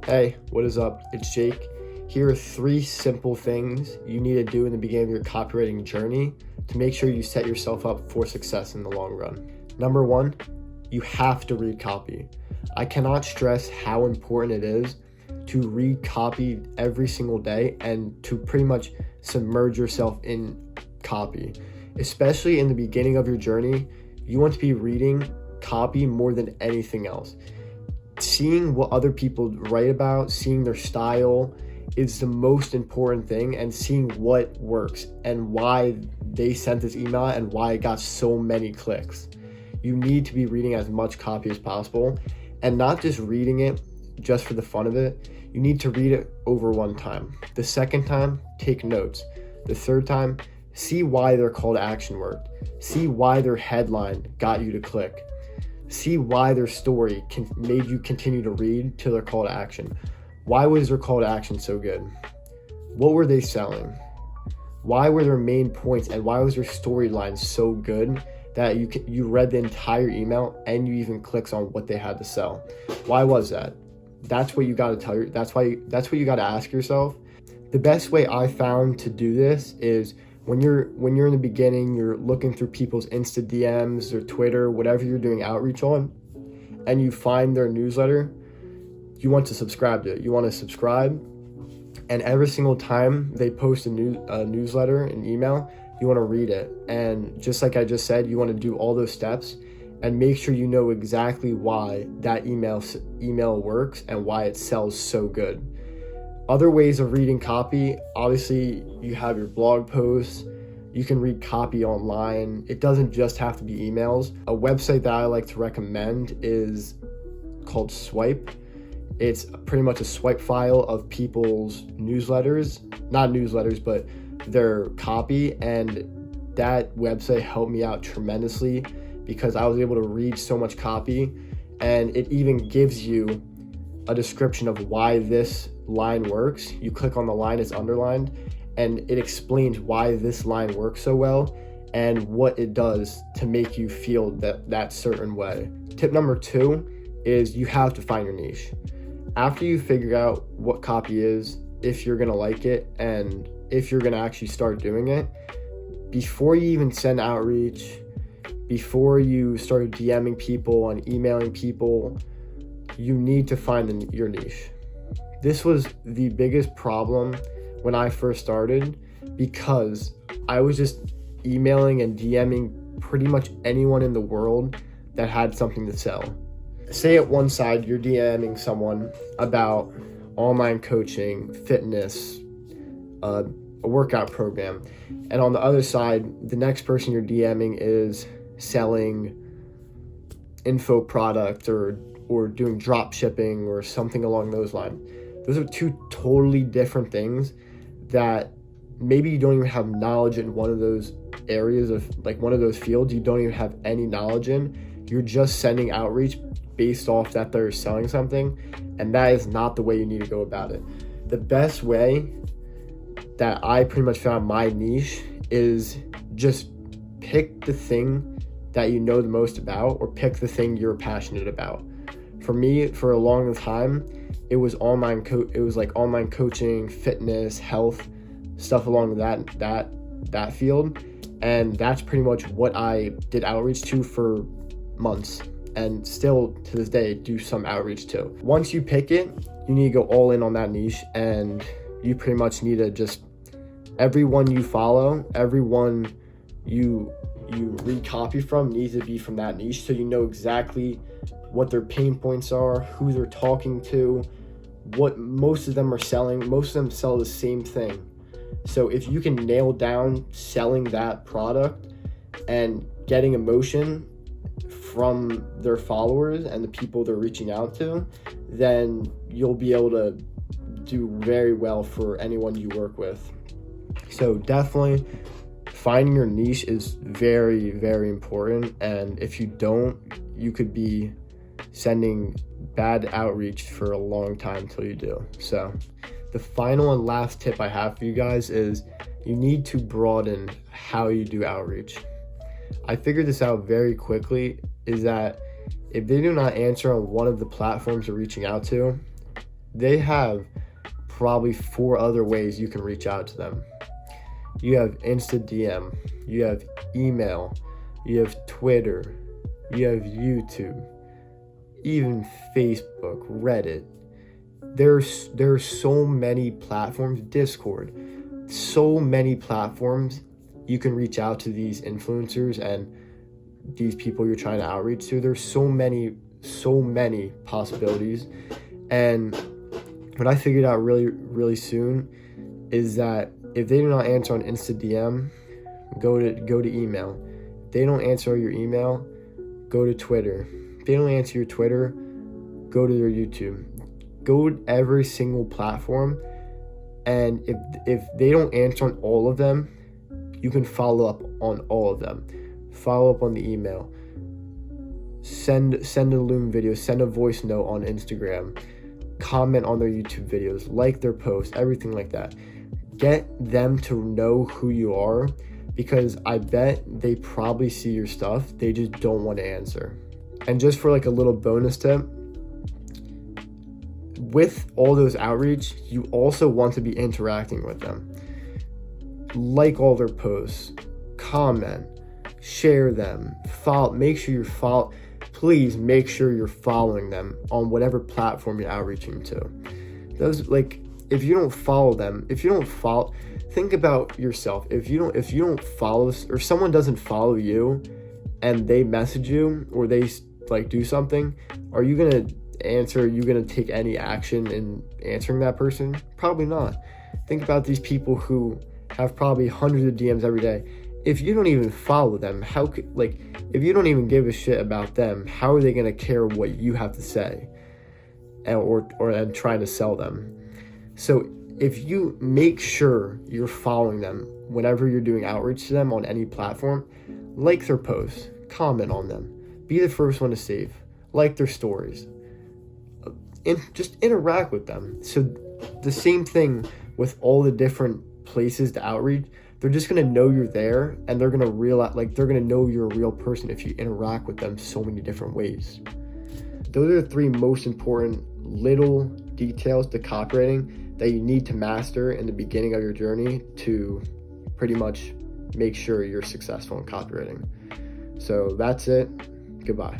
Hey, what is up? It's Jake. Here are 3 simple things you need to do in the beginning of your copywriting journey to make sure you set yourself up for success in the long run. Number 1, you have to read copy. I cannot stress how important it is to read copy every single day and to pretty much submerge yourself in copy. Especially in the beginning of your journey, you want to be reading copy more than anything else. Seeing what other people write about, seeing their style is the most important thing, and seeing what works and why they sent this email and why it got so many clicks. You need to be reading as much copy as possible, and not just reading it just for the fun of it. You need to read it over one time. The second time, take notes. The third time, see why their call to action worked. See why their headline got you to click. See why their story made you continue to read to their call to action. Why was their call to action so good? What were they selling? Why were their main points, and why was their storyline so good that you read the entire email and you even clicked on what they had to sell? Why was that? That's what you got to tell your. That's what you got to ask yourself. The best way I found to do this is when you're in the beginning, you're looking through people's Insta DMs or Twitter, whatever you're doing outreach on, and you find their newsletter, you want to subscribe to it. You want to subscribe, and every single time they post a newsletter, an email, you want to read it. And just like I just said, you want to do all those steps and make sure you know exactly why that email works and why it sells so good. Other ways of reading copy, obviously you have your blog posts, you can read copy online. It doesn't just have to be emails. A website that I like to recommend is called Swipe. It's pretty much a swipe file of people's newsletters, not newsletters, but their copy, and that website helped me out tremendously because I was able to read so much copy, and it even gives you a description of why this line works. You click on the line, it's underlined, and it explains why this line works so well and what it does to make you feel that certain way. Tip number 2 is you have to find your niche. After you figure out what copy is, if you're gonna like it, and if you're gonna actually start doing it, before you even send outreach, before you start DMing people and emailing people, you need to find your niche. This was the biggest problem when I first started because I was just emailing and DMing pretty much anyone in the world that had something to sell. Say at one side you're DMing someone about online coaching, fitness, a workout program, and on the other side, the next person you're DMing is selling info product or doing drop shipping or something along those lines. Those are 2 totally different things that maybe you don't even have knowledge in one of those areas of, like, one of those fields you don't even have any knowledge in. You're just sending outreach based off that they're selling something, and that is not the way you need to go about it. The best way that I pretty much found my niche is just pick the thing that you know the most about, or pick the thing you're passionate about. For me, for a long time, it was online coaching, fitness, health, stuff along that field, and that's pretty much what I did outreach to for months, and still to this day do some outreach to. Once you pick it, you need to go all in on that niche, and you pretty much need to just, everyone you follow, everyone you read copy from needs to be from that niche, so you know exactly what their pain points are, who they're talking to, what most of them are selling. Most of them sell the same thing. So if you can nail down selling that product and getting emotion from their followers and the people they're reaching out to, then you'll be able to do very well for anyone you work with. So definitely finding your niche is very, very important, and if you don't, you could be sending bad outreach for a long time until you do. So the final and last tip I have for you guys is you need to broaden how you do outreach. I figured this out very quickly, is that if they do not answer on one of the platforms you're reaching out to, they have probably 4 other ways you can reach out to them. You have Insta DM, you have email, you have Twitter, you have YouTube, even Facebook, Reddit. There's so many platforms, Discord, so many platforms you can reach out to these influencers and these people you're trying to outreach to. There's so many possibilities. And what I figured out really soon is that if they do not answer on Insta DM, go to email. If they don't answer your email, go to Twitter. If they don't answer your Twitter, go to their YouTube. Go to every single platform, and if they don't answer on all of them, you can follow up on all of them. Follow up on the email. Send a Loom video, send a voice note on Instagram, comment on their YouTube videos, like their posts, everything like that. Get them to know who you are, because I bet they probably see your stuff, they just don't want to answer. And just for like a little bonus tip, with all those outreach, you also want to be interacting with them. Like all their posts, comment, share them, follow. Please make sure you're following them on whatever platform you're outreaching to. Those, like, if you don't follow them, think about yourself. If you don't follow, or someone doesn't follow you and they message you or they like do something, are you gonna answer? Are you gonna take any action in answering that person? Probably not. Think about these people who have probably hundreds of DMs every day. If you don't even follow them, if you don't even give a shit about them, how are they gonna care what you have to say and trying to sell them? So if you make sure you're following them whenever you're doing outreach to them on any platform, like their posts, comment on them, be the first one to save, like their stories, and just interact with them. So the same thing with all the different places to outreach. They're just going to know you're there, and they're going to realize, they're going to know you're a real person if you interact with them so many different ways. Those are the 3 most important little details to copywriting that you need to master in the beginning of your journey to pretty much make sure you're successful in copywriting. So that's it. Goodbye.